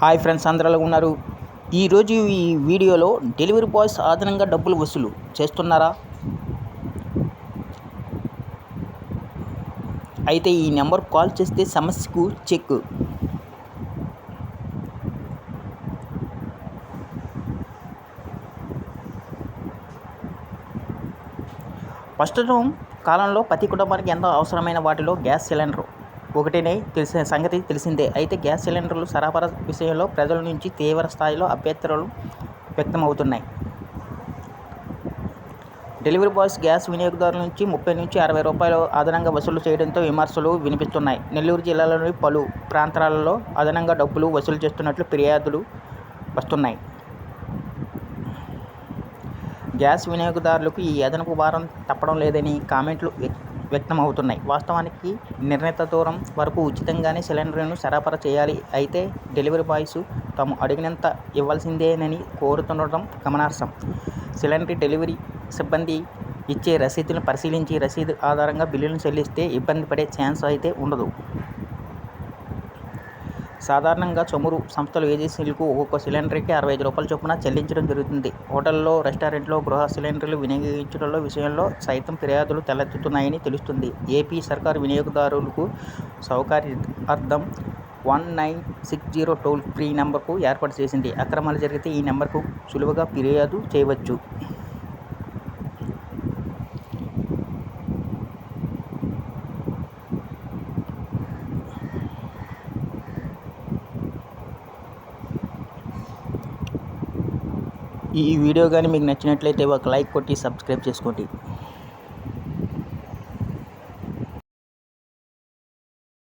Hi friends, అందరూ ఎలా ఉన్నారు? ఈరోజు ఈ వీడియోలో డెలివరీ బాయ్స్ అదనంగా డబ్బులు వసూలు చేస్తున్నారా? అయితే ఈ నెంబర్ కాల్ చేస్తే సమస్యకు చెక్. ప్రస్తుతం కాలంలో ప్రతి కుటుంబానికి ఎంతో అవసరమైన వాటిలో గ్యాస్ సిలిండర్ ఒకటేనే తెలిసిన సంగతి తెలిసిందే. అయితే గ్యాస్ సిలిండర్లు సరఫరా విషయంలో ప్రజల నుంచి తీవ్ర స్థాయిలో అభ్యంతరాలు వ్యక్తమవుతున్నాయి. డెలివరీ బాయ్స్ గ్యాస్ వినియోగదారుల నుంచి 30 నుంచి 60 రూపాయలు అదనంగా వసూలు చేయడంతో విమర్శలు వినిపిస్తున్నాయి. నెల్లూరు జిల్లాలోని పలు ప్రాంతాలలో అదనంగా డబ్బులు వసూలు చేస్తున్నట్లు ఫిర్యాదులు వస్తున్నాయి. గ్యాస్ వినియోగదారులకు ఈ అదనపు భారం తప్పడం లేదని కామెంట్లు వ్యక్తమవుతున్నాయి. వాస్తవానికి నిర్ణీత దూరం వరకు ఉచితంగానే సిలిండర్ను సరఫరా చేయాలి. అయితే డెలివరీ బాయ్స్ తాము అడిగినంత ఇవ్వాల్సిందేనని కోరుతుండటం గమనార్హం. సిలిండర్ డెలివరీ సిబ్బంది ఇచ్చే రసీదులను పరిశీలించి రసీదు ఆధారంగా బిల్లులను చెల్లిస్తే ఇబ్బంది పడే ఛాన్స్ అయితే ఉండదు. సాధారణంగా చమురు సంస్థలు ఏజెన్సీలకు ఒక్కొక్క సిలిండర్కి 65 రూపాయల చొప్పున చెల్లించడం జరుగుతుంది. హోటల్లో, రెస్టారెంట్లో గృహ సిలిండర్లు వినియోగించడంలో విషయంలో సైతం ఫిర్యాదులు తలెత్తుతున్నాయని తెలుస్తుంది. ఏపీ సర్కారు వినియోగదారులకు సౌకర్యార్థం 1960 టోల్ ఫ్రీ నెంబర్కు ఏర్పాటు చేసింది. అక్రమాలు జరిగితే ఈ నెంబర్కు సులువుగా ఫిర్యాదు చేయవచ్చు. ఈ వీడియో కానీ మీకు నచ్చినట్లయితే ఒక లైక్ కొట్టి సబ్స్క్రైబ్ చేసుకోండి.